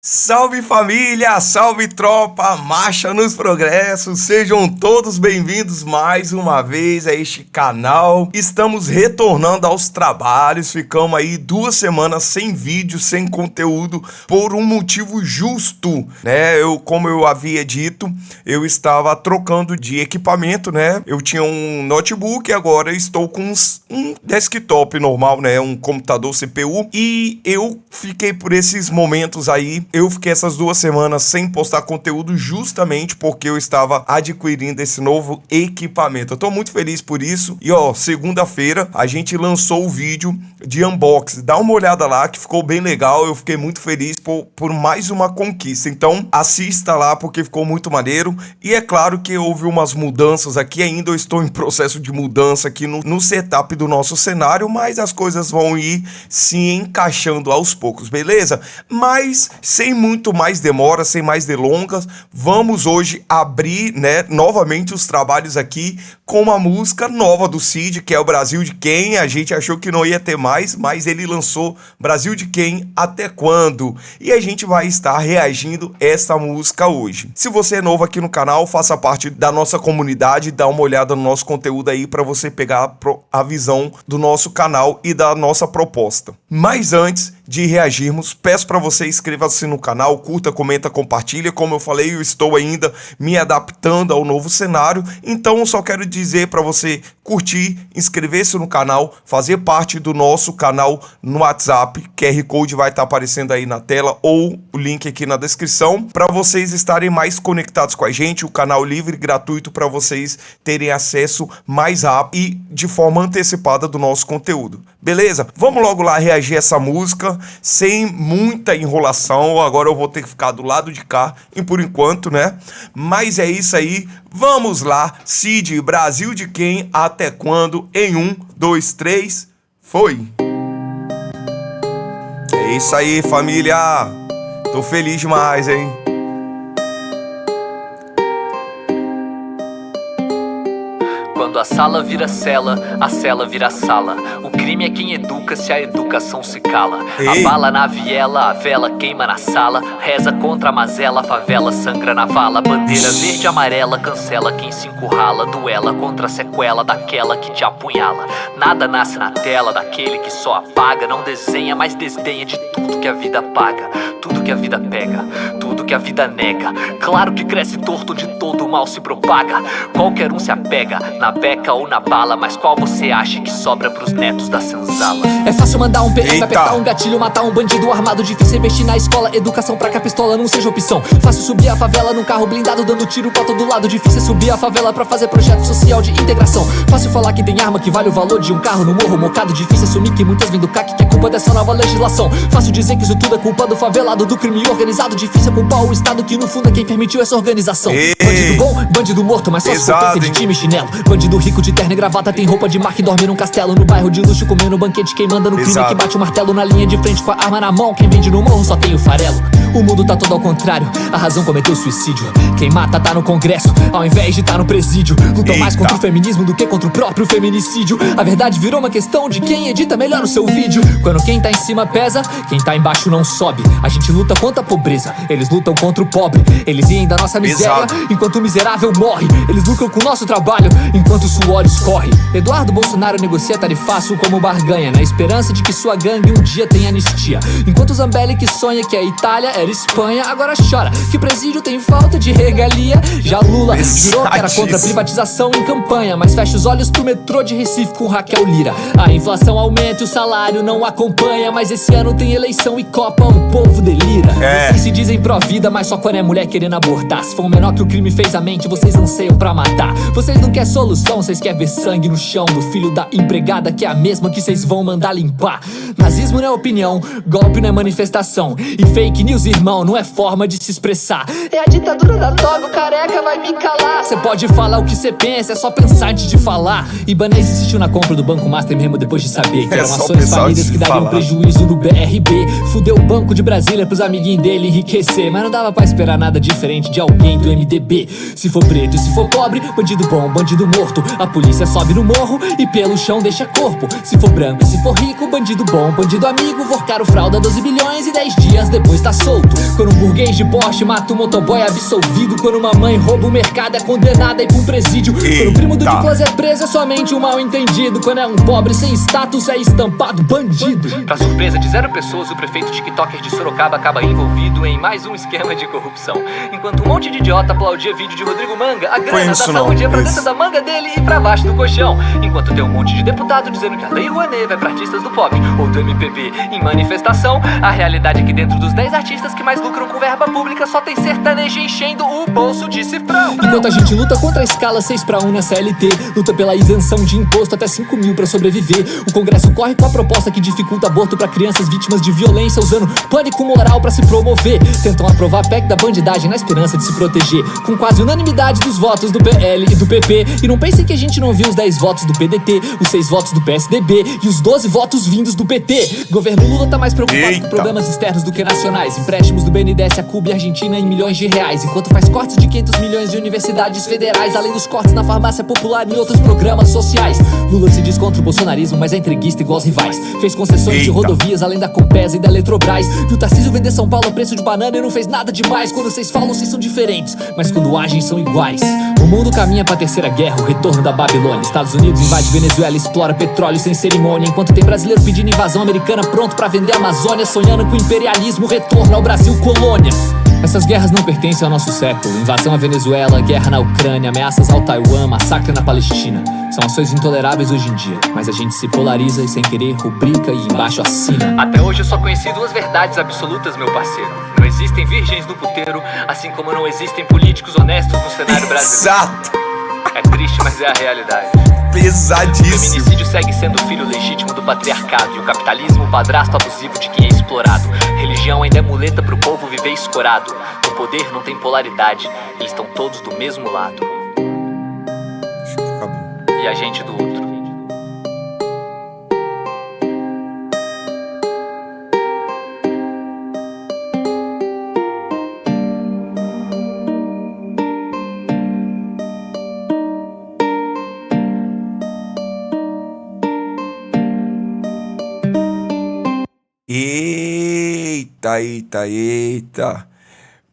Salve família, salve tropa, marcha nos progressos, sejam todos bem-vindos mais uma vez a este canal. Estamos retornando aos trabalhos, ficamos aí 2 semanas sem vídeo, sem conteúdo, por um motivo justo, né? Como eu havia dito, eu estava trocando de equipamento, né? Eu tinha um notebook e agora estou com um desktop normal, né? Um computador CPU, e eu fiquei por esses momentos aí. Eu fiquei essas 2 semanas sem postar conteúdo justamente porque eu estava adquirindo esse novo equipamento. Eu tô muito feliz por isso. E ó, segunda-feira a gente lançou o vídeo de unboxing. Dá uma olhada lá que ficou bem legal. Eu fiquei muito feliz por mais uma conquista. Então assista lá porque ficou muito maneiro. E é claro que houve umas mudanças aqui. Ainda eu estou em processo de mudança aqui no setup do nosso cenário, mas as coisas vão ir se encaixando aos poucos, beleza? Mas sem muito mais demora, sem mais delongas, vamos hoje abrir, né, novamente os trabalhos aqui com uma música nova do Cid, que é o Brasil de Quem. A gente achou que não ia ter mais, mas ele lançou Brasil de Quem, Até Quando? E a gente vai estar reagindo a essa música hoje. Se você é novo aqui no canal, faça parte da nossa comunidade, dá uma olhada no nosso conteúdo aí para você pegar a visão do nosso canal e da nossa proposta. Mas antes de reagirmos, peço para você inscreva-se no canal, curta, comenta, compartilha. Como eu falei, eu estou ainda me adaptando ao novo cenário, então eu só quero dizer para você curtir, inscrever-se no canal, fazer parte do nosso canal no WhatsApp. QR Code vai estar aparecendo aí na tela ou o link aqui na descrição para vocês estarem mais conectados com a gente. O canal livre e gratuito para vocês terem acesso mais rápido e de forma antecipada do nosso conteúdo. Beleza? Vamos logo lá reagir a essa música sem muita enrolação. Agora eu vou ter que ficar do lado de cá e por enquanto, né? Mas é isso aí. Vamos lá. Cid, Brasil de Quem, Até Quando? Em 1, 2, 3, foi! É isso aí, família. Tô feliz demais, hein? Quando a sala vira cela, a cela vira sala. O crime é quem educa se a educação se cala. Ei. A bala na viela, a vela queima na sala. Reza contra a mazela, a favela sangra na vala. Bandeira verde e amarela cancela quem se encurrala. Duela contra a sequela daquela que te apunhala. Nada nasce na tela daquele que só apaga. Não desenha, mas desdenha de tudo que a vida paga. Tudo que a vida pega, tudo que a vida nega. Claro que cresce torto onde todo o mal se propaga. Qualquer um se apega, na beca ou na bala. Mas qual você acha que sobra pros netos da senzala? É fácil mandar um PM, Eita. apertar um gatilho, matar um bandido armado. Difícil investir na escola, educação pra que a pistola não seja opção. Fácil subir a favela num carro blindado, dando tiro pra todo lado. Difícil subir a favela pra fazer projeto social de integração. Fácil falar que tem arma que vale o valor de um carro no morro mocado. Difícil assumir que muitas vêm do CAC, que é culpa dessa nova legislação. Fácil dizer que isso tudo é culpa do favelado, do crime organizado. Difícil é culpar o Estado que no fundo é quem permitiu essa organização. Ei. Bandido bom, bandido morto, mas só se for Pesado, de hein? time e chinelo. Bandido rico de terno e gravata, tem roupa de marca e dorme num castelo. No bairro de luxo, comendo banquete, quem manda no crime Pesado. que bate o martelo na linha de frente com a arma na mão. Quem vende no morro só tem o farelo. O mundo tá todo ao contrário, a razão cometeu suicídio. Quem mata tá no congresso, ao invés de tá no presídio. Lutam mais Eita. contra o feminismo do que contra o próprio feminicídio. A verdade virou uma questão de quem edita melhor o seu vídeo. Quando quem tá em cima pesa, quem tá embaixo não sobe. A gente luta contra a pobreza, eles lutam contra o pobre. Eles riem da nossa miséria, Pesado. enquanto o miserável morre. Eles lucram com o nosso trabalho, enquanto o suor escorre. Eduardo Bolsonaro negocia tarifaço como barganha, na esperança de que sua gangue um dia tenha anistia. Enquanto o Zambelli que sonha que a Itália era Espanha, agora chora que o presídio tem falta de regalia. Já Lula jurou que era contra a privatização em campanha, mas fecha os olhos pro metrô de Recife com Raquel Lira. A inflação aumenta e o salário não acompanha, mas esse ano tem eleição e Copa, o povo delira. Vocês se dizem pró-vida, mas só quando é mulher querendo abortar. Se for um menor que o crime fez a mente, vocês anseiam pra matar. Vocês não querem solução, vocês querem ver sangue no chão do filho da empregada, que é a mesma que vocês vão mandar limpar. Nazismo não é opinião, golpe não é manifestação, e fake news, irmão, não é forma de se expressar. É a ditadura da toga, o careca vai me calar. Cê pode falar o que cê pensa, é só pensar antes de falar. Ibanez insistiu na compra do Banco Master mesmo depois de saber que eram só ações pensar falidas antes que de dariam falar. prejuízo no BRB. Fudeu o Banco de Brasília pros amiguinhos amiguinho dele enriquecer. Mas não dava pra esperar nada diferente de alguém do MDB. Se for preto e se for pobre, bandido bom, bandido morto. A polícia sobe no morro e pelo chão deixa corpo. Se for branco e se for rico, bandido bom, bandido amigo. Forcaram fralda 12 bilhões e 10 dias depois tá solto. Quando um burguês de Porsche mata um motoboy é absolvido. Quando uma mãe rouba o mercado é condenada a ir pra um presídio. Quando o primo do Nicolas é preso é somente um mal entendido. Quando é um pobre sem status é estampado bandido. Pra surpresa de 0 pessoas, o prefeito tiktoker de Sorocaba acaba envolvido em mais um esquema de corrupção. Enquanto um monte de idiota aplaudia vídeo de Rodrigo Manga, a grana da saúde ia pra dentro da manga dele e pra baixo do colchão. Enquanto tem um monte de deputado dizendo que a Lei Rouanet vai pra artistas do pop ou do MPB em manifestação, a realidade é que dentro dos 10 artistas que mais lucram com verba pública só tem sertanejo enchendo o bolso de cifrão. Enquanto a gente luta contra a escala 6:1 na CLT, luta pela isenção de imposto até 5 mil pra sobreviver, o Congresso corre com a proposta que dificulta aborto pra crianças vítimas de violência, usando pânico moral pra se promover. Tentam aprovar a PEC da bandidagem na esperança de se proteger, com quase unanimidade dos votos do PL e do PP. E não pensem que a gente não viu os 10 votos do PDT, os 6 votos do PSDB e os 12 votos vindos do PT. Governo Lula tá mais preocupado com problemas externos do que nacionais. Empréstimos do BNDES a Cuba e Argentina em milhões de reais, enquanto faz cortes de 500 milhões de universidades federais, além dos cortes na farmácia popular e outros programas sociais. Lula se diz contra o bolsonarismo, mas é entreguista igual aos rivais. Fez concessões de rodovias além da Compesa e da Eletrobras. Viu Tarcísio vender São Paulo a preço de banana e não fez nada demais. Quando vocês falam, vocês são diferentes, mas quando agem, são iguais. O mundo caminha pra terceira guerra, o retorno da Babilônia. Estados Unidos invade Venezuela, explora petróleo sem cerimônia, enquanto tem brasileiro pedindo invasão americana pronto pra vender a Amazônia, sonhando com o imperialismo, retorno ao Brasil colônia. Essas guerras não pertencem ao nosso século. Invasão à Venezuela, guerra na Ucrânia, ameaças ao Taiwan, massacre na Palestina. São ações intoleráveis hoje em dia, mas a gente se polariza e sem querer rubrica e embaixo assina. Até hoje eu só conheci 2 verdades absolutas, meu parceiro. Não existem virgens no puteiro, assim como não existem políticos honestos no cenário brasileiro. Exato. É triste, mas é a realidade. O Pesadíssimo. feminicídio segue sendo filho legítimo do patriarcado, e o capitalismo o padrasto abusivo de quem é explorado. Religião ainda é muleta pro povo viver escorado. No poder não tem polaridade, eles estão todos do mesmo lado. Acho que acabou. E a gente do outro. Eita.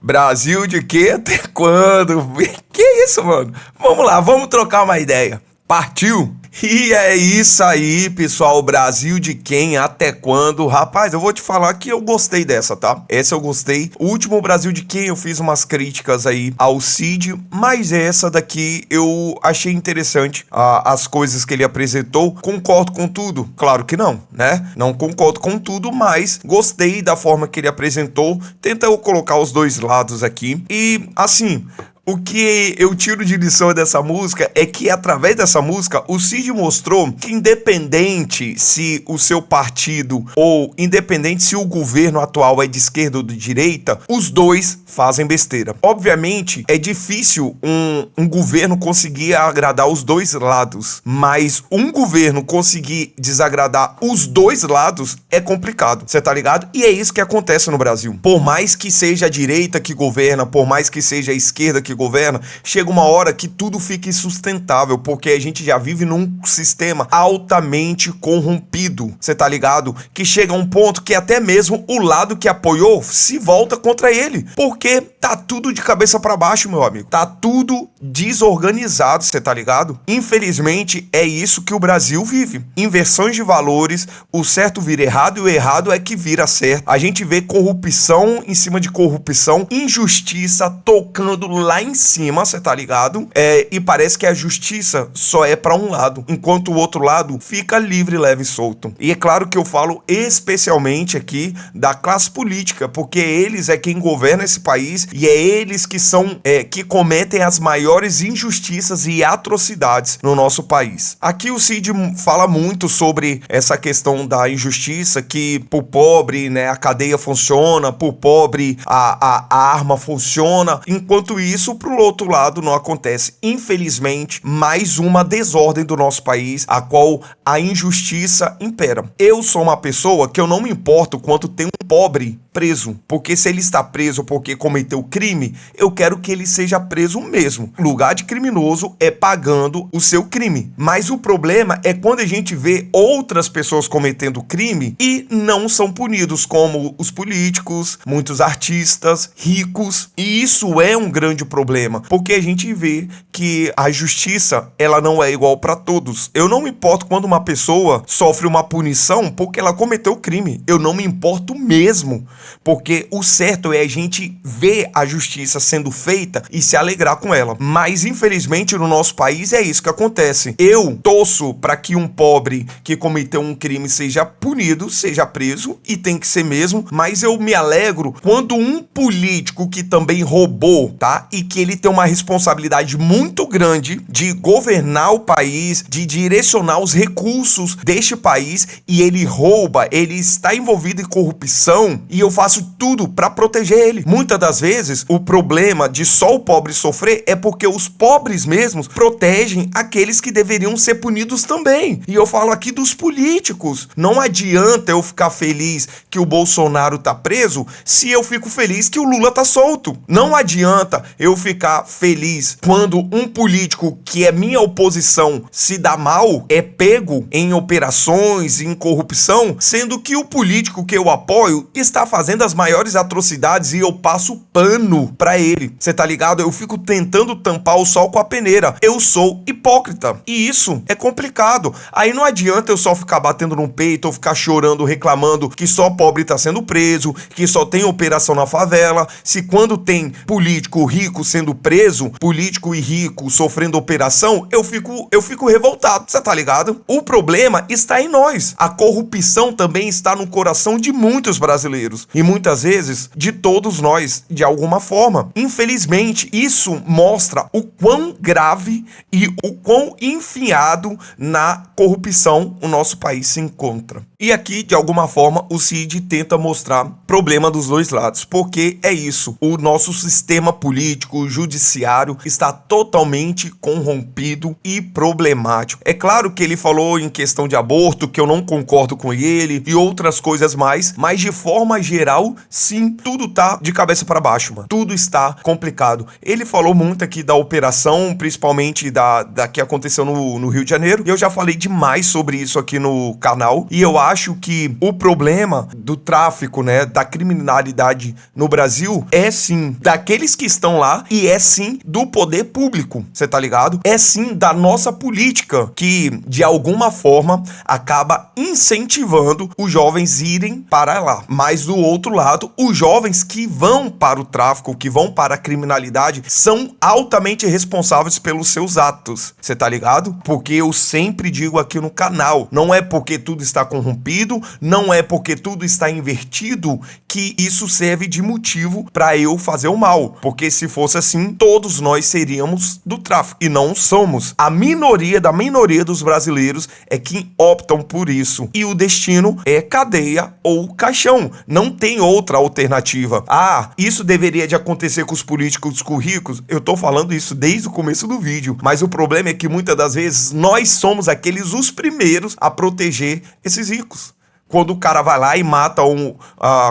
Brasil de quê? Até quando? Que isso, mano? Vamos lá, vamos trocar uma ideia. Partiu? E é isso aí, pessoal. Brasil de quem? Até quando? Rapaz, eu vou te falar que eu gostei dessa, tá? Essa eu gostei. O último Brasil de quem eu fiz umas críticas aí ao Cid, mas essa daqui eu achei interessante. As coisas que ele apresentou. Concordo com tudo? Claro que não, né? Não concordo com tudo, mas gostei da forma que ele apresentou. Tenta eu colocar os dois lados aqui. E, assim, o que eu tiro de lição dessa música é que, através dessa música, o Cid mostrou que, independente se o seu partido ou independente se o governo atual é de esquerda ou de direita, os dois fazem besteira. Obviamente, é difícil um governo conseguir agradar os dois lados, mas um governo conseguir desagradar os dois lados é complicado, você tá ligado? E é isso que acontece no Brasil. Por mais que seja a direita que governa, por mais que seja a esquerda que governa, chega uma hora que tudo fica insustentável, porque a gente já vive num sistema altamente corrompido, você tá ligado? Que chega a um ponto que até mesmo o lado que apoiou se volta contra ele, porque tá tudo de cabeça pra baixo, meu amigo. Tá tudo desorganizado, você tá ligado? Infelizmente, é isso que o Brasil vive. Inversões de valores, o certo vira errado e o errado é que vira certo. A gente vê corrupção em cima de corrupção, injustiça tocando lá em cima, você tá ligado? E parece que a justiça só é pra um lado, enquanto o outro lado fica livre, leve e solto. E é claro que eu falo especialmente aqui da classe política, porque eles é quem governa esse país e é eles que são que cometem as maiores injustiças e atrocidades no nosso país. Aqui o Cid fala muito sobre essa questão da injustiça, que pro pobre, né, a cadeia funciona, pro pobre a arma funciona, enquanto isso pro outro lado não acontece. Infelizmente, mais uma desordem do nosso país, a qual a injustiça impera. Eu sou uma pessoa que eu não me importo quanto tem um pobre preso. Porque se ele está preso porque cometeu crime, eu quero que ele seja preso mesmo. O lugar de criminoso é pagando o seu crime. Mas o problema é quando a gente vê outras pessoas cometendo crime e não são punidos, como os políticos, muitos artistas, ricos. E isso é um grande problema, porque a gente vê que a justiça, ela não é igual para todos. Eu não me importo quando uma pessoa sofre uma punição porque ela cometeu crime. Eu não me importo mesmo, porque o certo é a gente ver a justiça sendo feita e se alegrar com ela. Mas infelizmente no nosso país é isso que acontece. Eu torço para que um pobre que cometeu um crime seja punido, seja preso, e tem que ser mesmo, mas eu me alegro quando um político que também roubou, tá? E que ele tem uma responsabilidade muito grande de governar o país, de direcionar os recursos deste país, e ele rouba, ele está envolvido em corrupção, e eu faço tudo para proteger ele. Muitas das vezes, o problema de só o pobre sofrer é porque os pobres mesmos protegem aqueles que deveriam ser punidos também. E eu falo aqui dos políticos. Não adianta eu ficar feliz que o Bolsonaro tá preso se eu fico feliz que o Lula tá solto. Não adianta eu ficar feliz quando um político que é minha oposição se dá mal, é pego em operações, em corrupção, sendo que o político que eu apoio está fazendo as maiores atrocidades e eu passo pano pra ele. Você tá ligado? Eu fico tentando tampar o sol com a peneira. Eu sou hipócrita. E isso é complicado. Aí não adianta eu só ficar batendo no peito ou ficar chorando, reclamando que só pobre tá sendo preso, que só tem operação na favela, se quando tem político rico sendo preso, político e rico sofrendo operação, eu fico revoltado. Você tá ligado? O problema está em nós. A corrupção também está no coração de muitos brasileiros. E muitas vezes de todos nós, de alguma forma. Infelizmente, isso mostra o quão grave e o quão enfiado na corrupção o nosso país se encontra. E aqui, de alguma forma, o Cid tenta mostrar problema dos dois lados, porque é isso, o nosso sistema político, judiciário, está totalmente corrompido e problemático. É claro que ele falou em questão de aborto, que eu não concordo com ele, e outras coisas mais, mas de forma geral, sim, tudo tá de cabeça para baixo, mano. Tudo está complicado. Ele falou muito aqui da operação, principalmente da que aconteceu no Rio de Janeiro, e eu já falei demais sobre isso aqui no canal, e eu acho que o problema do tráfico, né, da criminalidade no Brasil é sim daqueles que estão lá e é sim do poder público, você tá ligado? É sim da nossa política que, de alguma forma, acaba incentivando os jovens irem para lá. Mas do outro lado, os jovens que vão para o tráfico, que vão para a criminalidade, são altamente responsáveis pelos seus atos, você tá ligado? Porque eu sempre digo aqui no canal, não é porque tudo está corrompido, não é porque tudo está invertido que isso serve de motivo para eu fazer o mal, porque se fosse assim, todos nós seríamos do tráfico, e não somos. A minoria da minoria dos brasileiros é que optam por isso, e o destino é cadeia ou caixão, não tem outra alternativa. Ah, isso deveria de acontecer com os políticos, com os ricos? Eu tô falando isso desde o começo do vídeo, mas o problema é que muitas das vezes nós somos os primeiros a proteger esses ricos. Quando o cara vai lá e mata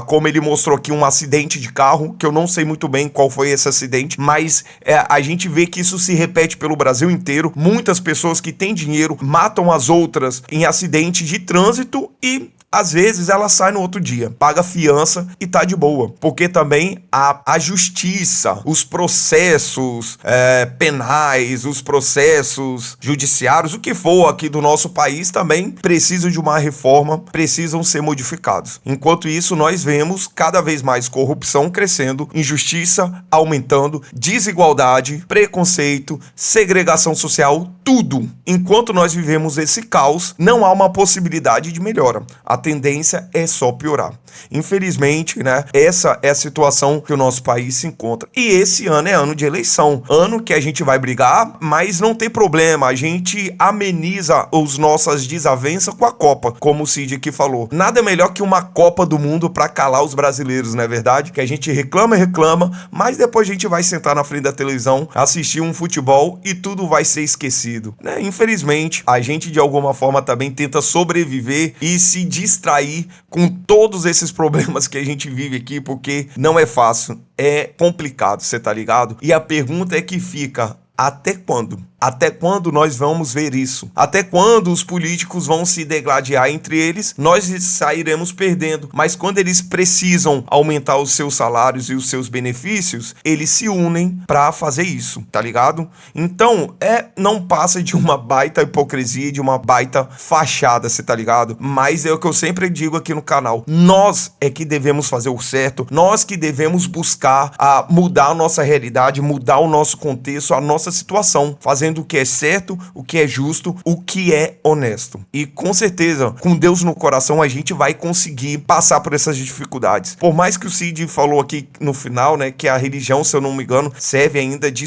como ele mostrou aqui, um acidente de carro, que eu não sei muito bem qual foi esse acidente, mas a gente vê que isso se repete pelo Brasil inteiro. Muitas pessoas que têm dinheiro matam as outras em acidente de trânsito e às vezes ela sai no outro dia, paga fiança e tá de boa. Porque também a justiça, os processos penais, os processos judiciários, o que for aqui do nosso país também precisam de uma reforma, precisam ser modificados. Enquanto isso, nós vemos cada vez mais corrupção crescendo, injustiça aumentando, desigualdade, preconceito, segregação social, tudo. Enquanto nós vivemos esse caos, não há uma possibilidade de melhora. A tendência é só piorar. Infelizmente, né, essa é a situação que o nosso país se encontra. E esse ano é ano de eleição. Ano que a gente vai brigar, mas não tem problema. A gente ameniza as nossas desavenças com a Copa, como o Cid aqui falou. Nada melhor que uma Copa do Mundo para calar os brasileiros, não é verdade? Que a gente reclama, mas depois a gente vai sentar na frente da televisão, assistir um futebol e tudo vai ser esquecido, né? Infelizmente, a gente de alguma forma também tenta sobreviver e se distrair com todos esses problemas que a gente vive aqui, porque não é fácil, é complicado, você tá ligado? E a pergunta é que fica: até quando? Até quando nós vamos ver isso? Até quando os políticos vão se degladiar entre eles? Nós sairemos perdendo. Mas quando eles precisam aumentar os seus salários e os seus benefícios, eles se unem pra fazer isso, tá ligado? Então, não passa de uma baita hipocrisia, de uma baita fachada, você tá ligado? Mas é o que eu sempre digo aqui no canal. Nós é que devemos fazer o certo. Nós que devemos buscar mudar a nossa realidade, mudar o nosso contexto, a nossa situação, fazendo o que é certo, o que é justo, o que é honesto. E com certeza, com Deus no coração, a gente vai conseguir passar por essas dificuldades. Por mais que o Cid falou aqui no final, né, que a religião, se eu não me engano, serve ainda de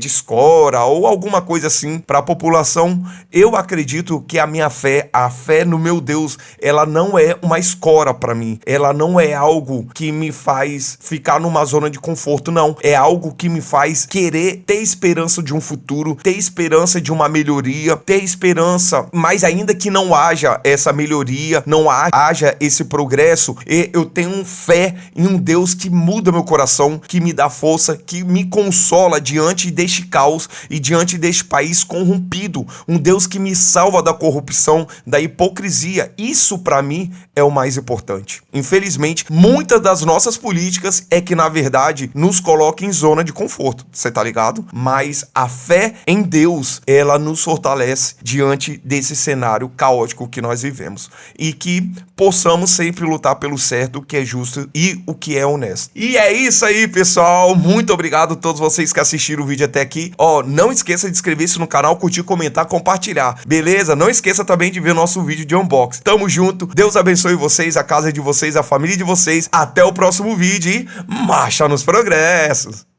escora ou alguma coisa assim para a população, eu acredito que a minha fé, a fé no meu Deus, ela não é uma escora para mim. Ela não é algo que me faz ficar numa zona de conforto, não. É algo que me faz querer ter esperança de um futuro, ter esperança de uma melhoria, ter esperança, mas ainda que não haja essa melhoria, não haja esse progresso, eu tenho fé em um Deus que muda meu coração, que me dá força, que me consola diante deste caos e diante deste país corrompido, um Deus que me salva da corrupção, da hipocrisia. Isso pra mim é o mais importante. Infelizmente, muitas das nossas políticas é que na verdade nos colocam em zona de conforto, você tá ligado? Mas a fé em Deus, ela nos fortalece diante desse cenário caótico que nós vivemos. E que possamos sempre lutar pelo certo, o que é justo e o que é honesto. E é isso aí, pessoal. Muito obrigado a todos vocês que assistiram o vídeo até aqui. Não esqueça de inscrever-se no canal, curtir, comentar, compartilhar. Beleza? Não esqueça também de ver nosso vídeo de unboxing. Tamo junto. Deus abençoe vocês, a casa de vocês, a família de vocês. Até o próximo vídeo e marcha nos progressos.